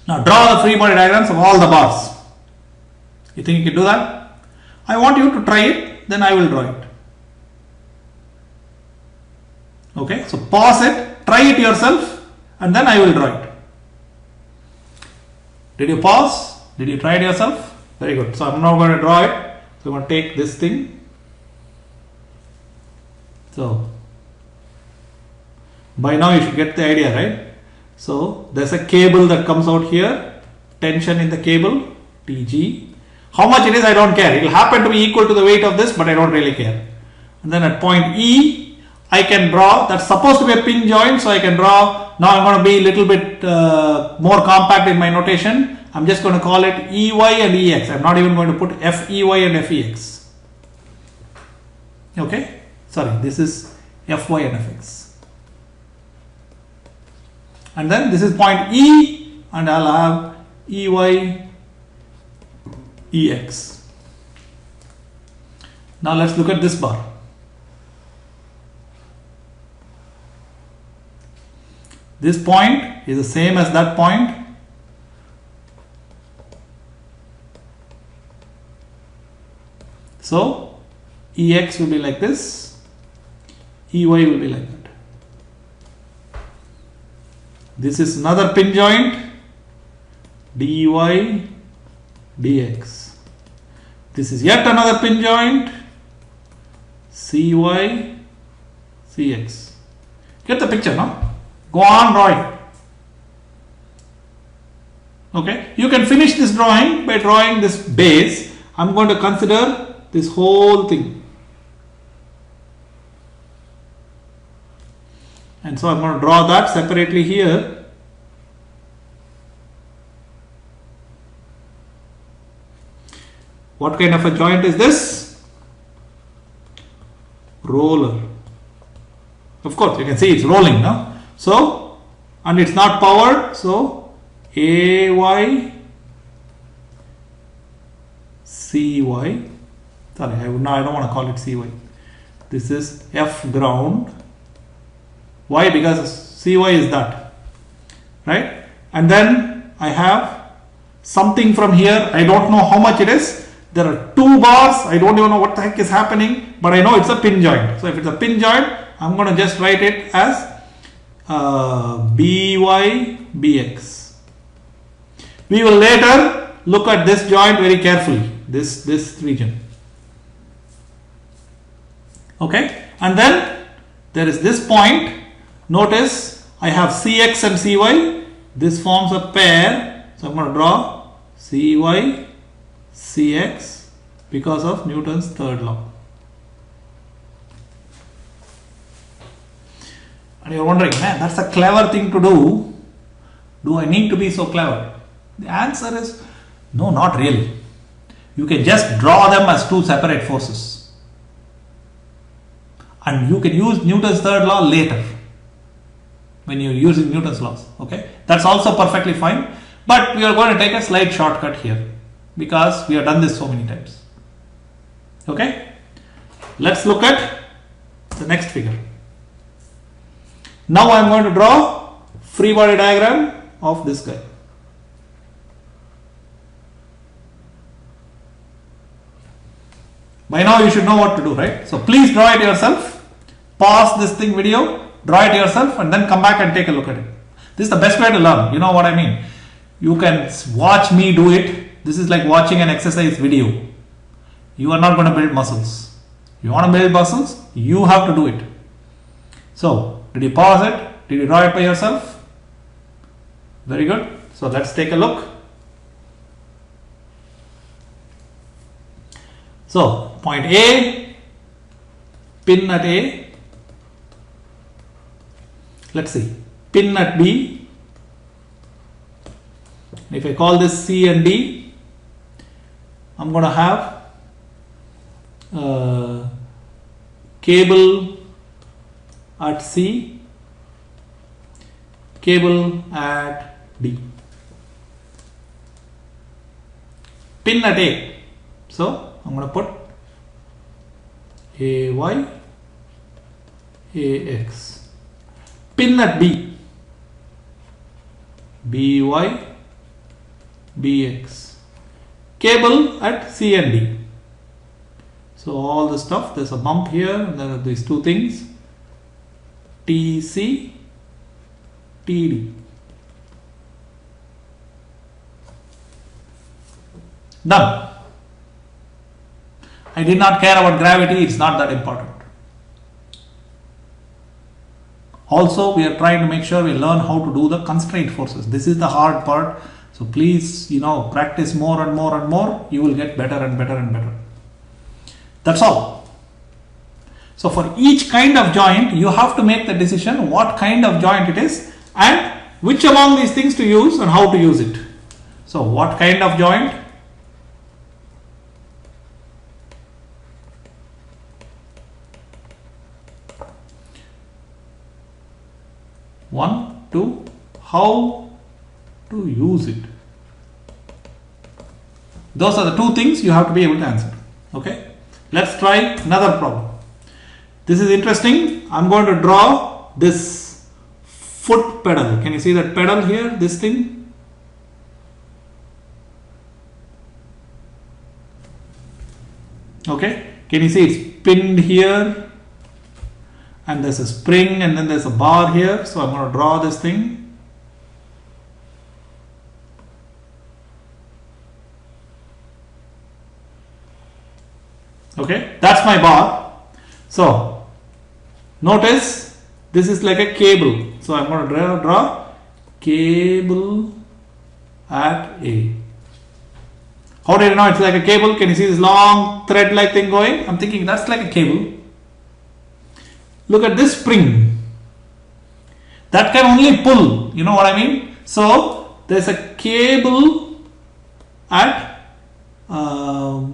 Now draw the free body diagrams of all the bars. You think you can do that? I want you to try it, then I will draw it. Okay, so pause it, try it yourself, and then I will draw it. Did you pause? Did you try it yourself? Very good. So I'm now going to draw it. So I'm going to take this thing. So by now you should get the idea, right? So there's a cable that comes out here, tension in the cable, TG. How much it is, I don't care. It will happen to be equal to the weight of this, but I don't really care. And then at point E, I can draw, that's supposed to be a pin joint, so I can draw. Now I'm going to be a little bit more compact in my notation. I'm just going to call it EY and EX. I'm not even going to put FEY and FEX. Okay, sorry, this is FY and FX. And then this is point E, and I'll have EY, EX. Now let's look at this bar. This point is the same as that point. So EX will be like this, EY will be like that. This is another pin joint, DY, DX. This is yet another pin joint, CY, CX. Get the picture now? Go on drawing. Okay, you can finish this drawing by drawing this base. I'm going to consider this whole thing. And so I'm going to draw that separately here. What kind of a joint is this? Roller. Of course, you can see it's rolling now. So, and it's not powered. So, AY, CY. Sorry, I don't want to call it CY. This is F ground. Why? Because CY is that, right? And then I have something from here. I don't know how much it is. There are two bars. I don't even know what the heck is happening, but I know it's a pin joint. So if it's a pin joint, I'm going to just write it as BY, BX. We will later look at this joint very carefully, this region. Okay, and then there is this point. Notice I have CX and CY. This forms a pair. So I'm going to draw CY, CX because of Newton's third law. And you're wondering, man, that's a clever thing to do. Do I need to be so clever? The answer is no, not really. You can just draw them as two separate forces. And you can use Newton's third law later when you're using Newton's laws. Okay, that's also perfectly fine. But we are going to take a slight shortcut here because we have done this so many times. Okay, let's look at the next figure. Now I am going to draw free body diagram of this guy. By now you should know what to do, right? So please draw it yourself. Pause this thing video, draw it yourself, and then come back and take a look at it. This is the best way to learn. You know what I mean? You can watch me do it. This is like watching an exercise video. You are not going to build muscles. You want to build muscles? You have to do it. So, did you pause it? Did you draw it by yourself? Very good. So, let's take a look. So, point A, pin at A. Let's see, pin at B. If I call this C and D, I'm going to have cable at C, cable at D. Pin at A. So I'm going to put AY, AX. Pin at B, BY, BX. Cable at C and D. So all the stuff, there's a bump here, and there are these two things, TC, TD. Done. I did not care about gravity, it's not that important. Also, we are trying to make sure we learn how to do the constraint forces. This is the hard part. So please, practice more and more and more. You will get better and better and better. That's all. So for each kind of joint, you have to make the decision what kind of joint it is and which among these things to use and how to use it. So what kind of joint? One, two, how to use it. Those are the two things you have to be able to answer. Okay, let's try another problem. This is interesting. I'm going to draw this foot pedal. Can you see that pedal here, this thing? Okay, can you see it's pinned here? And there's a spring and then there's a bar here. So I'm going to draw this thing. Okay, that's my bar. So notice this is like a cable. So I'm going to draw cable at A. How did I know it's like a cable? Can you see this long thread like thing going? I'm thinking that's like a cable. Look at this spring. That can only pull. You know what I mean? So there's a cable at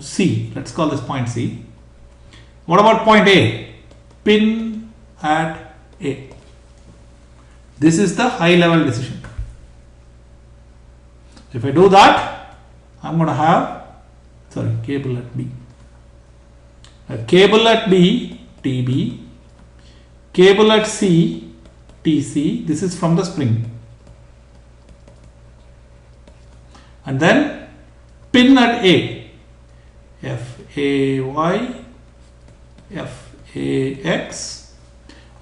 C. Let's call this point C. What about point A? Pin at A. This is the high level decision. If I do that, I'm going to have, cable at B. A cable at B, TB. Cable at C, TC. This is from the spring. And then pin at A, FAY, FAX.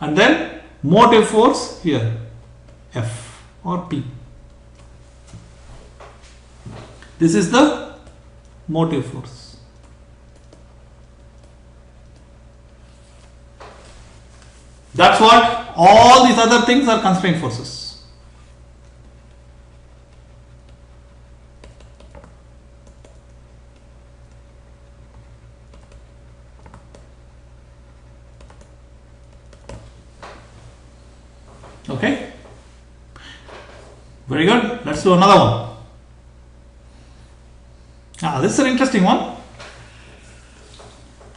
And then motive force here, F or P. This is the motive force. That's what all these other things are constraint forces. Okay, very good. Let's do another one. This is an interesting one.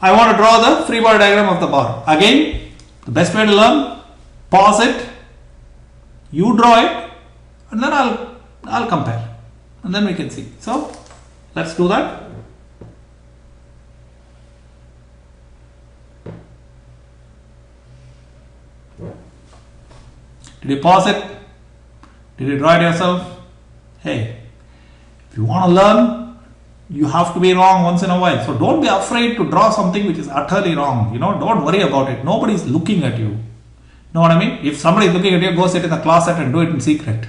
I want to draw the free body diagram of the bar. Again, the best way to learn, pause it, you draw it, and then I'll compare, and then we can see. So let's do that. Did you pause it? Did you draw it yourself? Hey, if you want to learn, you have to be wrong once in a while. So don't be afraid to draw something which is utterly wrong. Don't worry about it. Nobody's looking at you. Know what I mean? If somebody is looking at you, go sit in the closet and do it in secret.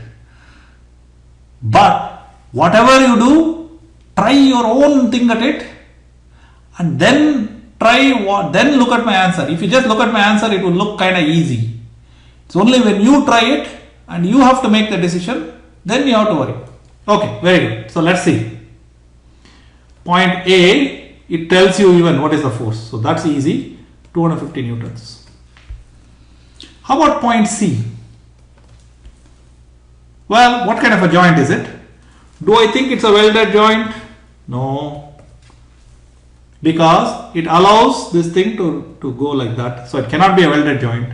But whatever you do, try your own thing at it, and then then look at my answer. If you just look at my answer, it will look kind of easy. It's only when you try it and you have to make the decision, then you have to worry. Okay, very good. So let's see. Point A, it tells you even what is the force. So that's easy, 250 newtons. How about point C? Well, what kind of a joint is it? Do I think it's a welded joint? No. Because it allows this thing to go like that. So it cannot be a welded joint.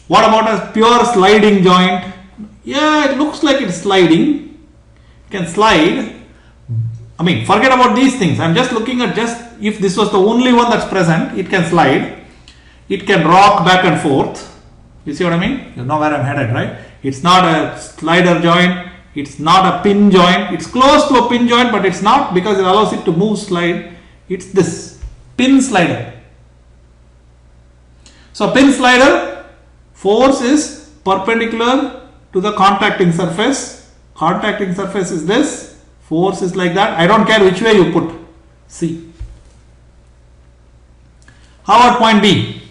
What about a pure sliding joint? Yeah, it looks like it's sliding. It can slide. I mean, forget about these things. I'm just looking at if this was the only one that's present, it can slide. It can rock back and forth. You see what I mean? You know where I'm headed, right? It's not a slider joint. It's not a pin joint. It's close to a pin joint, but it's not, because it allows it to move, slide. It's this pin slider. So pin slider, force is perpendicular to the contacting surface. Contacting surface is this. Force is like that. I don't care which way you put. See. How about point B?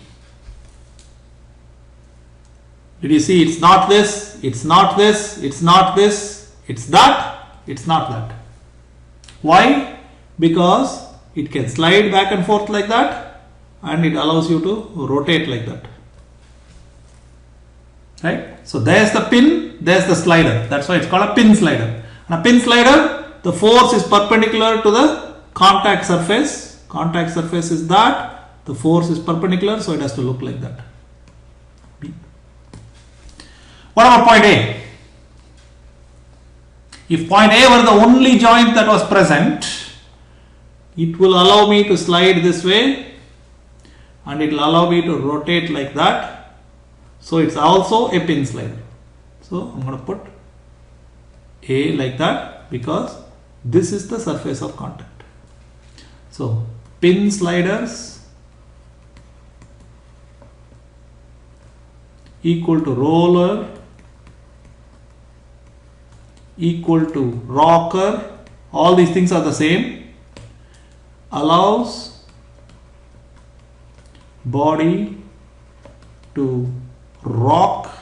Did you see? It's not this, it's not this, it's not this, it's that, it's not that. Why? Because it can slide back and forth like that, and it allows you to rotate like that. Right? So there's the pin, there's the slider. That's why it's called a pin slider. And a pin slider, the force is perpendicular to the contact surface. Contact surface is that. The force is perpendicular, so it has to look like that. B. What about point A? If point A were the only joint that was present, it will allow me to slide this way, and it will allow me to rotate like that. So it's also a pin slider. So I'm going to put A like that, because this is the surface of contact. So pin sliders equal to roller equal to rocker, all these things are the same, allows body to rock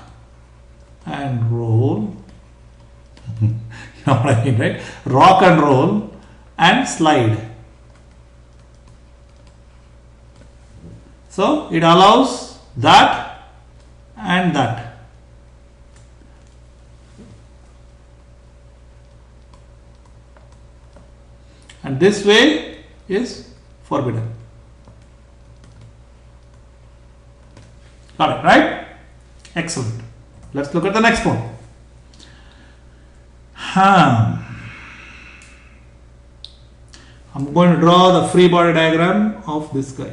and roll. You know what I mean, right? Rock and roll and slide. So it allows that and that. And this way is forbidden. Got it, right? Excellent. Let's look at the next one. I'm going to draw the free body diagram of this guy.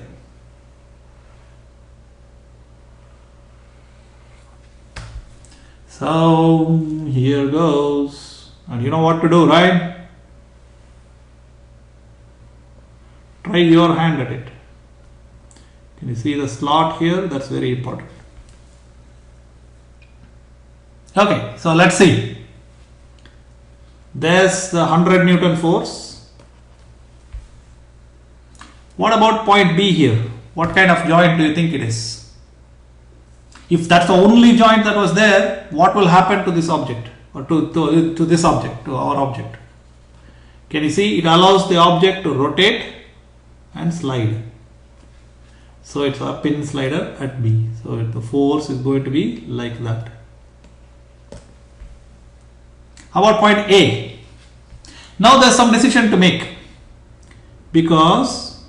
So here goes, and you know what to do, right? Try your hand at it. Can you see the slot here? That's very important. Okay, so let's see. There's the 100 Newton force. What about point B here? What kind of joint do you think it is? If that's the only joint that was there, what will happen to this object, or to this object, to our object? Can you see? It allows the object to rotate and slide. So it's a pin slider at B. So the force is going to be like that. How about point A? Now there's some decision to make, because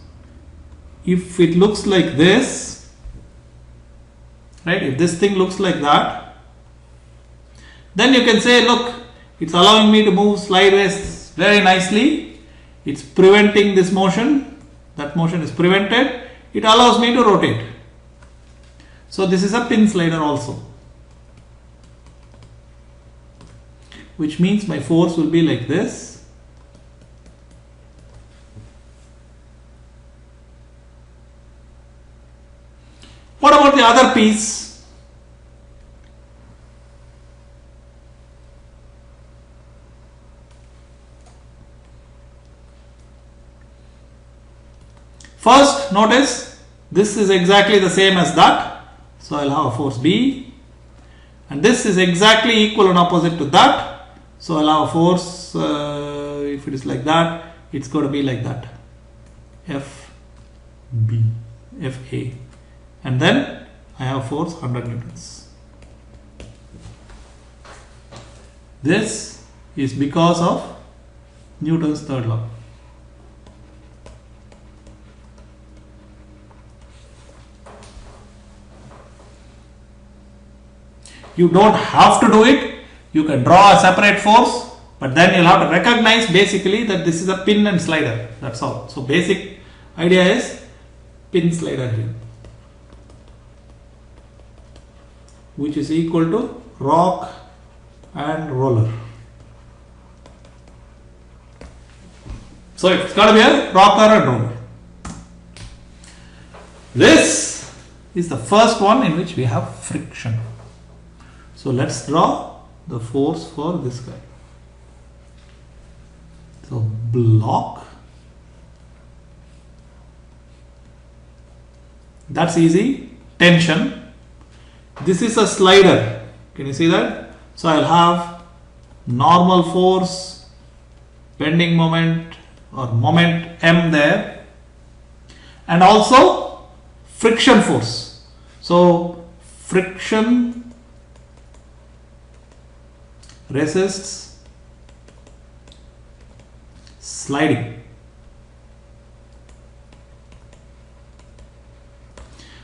if it looks like this, right, if this thing looks like that, then you can say, look, it's allowing me to move sideways very nicely. It's preventing this motion. That motion is prevented. It allows me to rotate. So this is a pin slider also, which means my force will be like this. What about the other piece? First, notice this is exactly the same as that. So I'll have a force B, and this is exactly equal and opposite to that. So I'll have a force, if it is like that, it's going to be like that. FB, FA. And then I have force 100 newtons. This is because of Newton's third law. You don't have to do it. You can draw a separate force, but then you'll have to recognize basically that this is a pin and slider. That's all. So basic idea is pin slider here, which is equal to rock and roller. So it's got to be a rocker and roller. This is the first one in which we have friction. So let's draw the force for this guy. So block. That's easy. Tension. This is a slider. Can you see that? So I'll have normal force, bending moment or moment M there, and also friction force. So friction resists sliding.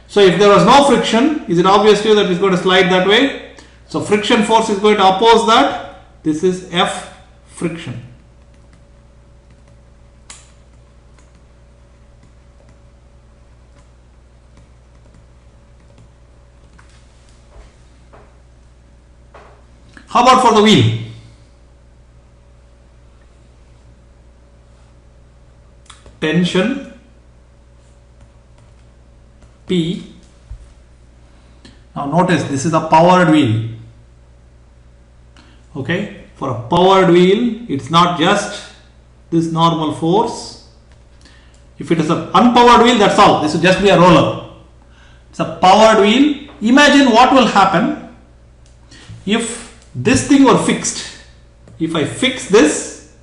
So if there was no friction, is it obvious to you that it's going to slide that way? So friction force is going to oppose that. This is F friction. How about for the wheel? Tension P. Now notice this is a powered wheel. Okay, for a powered wheel, it's not just this normal force. If it is an unpowered wheel, that's all. This will just be a roller. It's a powered wheel. Imagine what will happen if this thing were fixed. If I fix this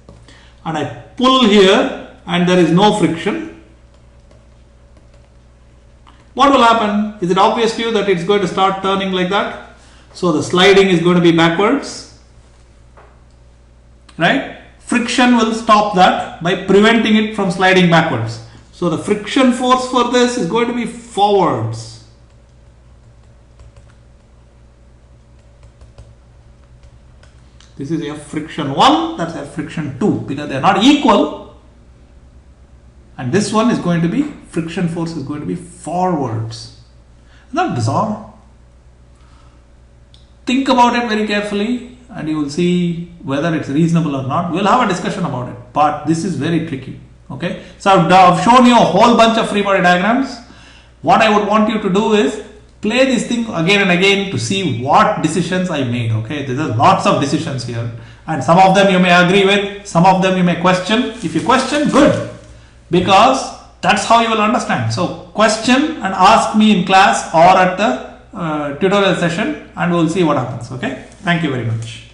and I pull here and there is no friction, what will happen? Is it obvious to you that it's going to start turning like that? So the sliding is going to be backwards, right? Friction will stop that by preventing it from sliding backwards. So the friction force for this is going to be forwards. This is F friction 1, that's F friction 2, because they are not equal. And this one is going to be, friction force is going to be forwards. Isn't that bizarre? Think about it very carefully and you will see whether it's reasonable or not. We'll have a discussion about it, but this is very tricky. Okay, so I've shown you a whole bunch of free body diagrams. What I would want you to do is play this thing again and again to see what decisions I made. Okay, there are lots of decisions here and some of them you may agree with, some of them you may question. If you question, good. Because that's how you will understand. So question and ask me in class or at the tutorial session and we'll see what happens. Okay. Thank you very much.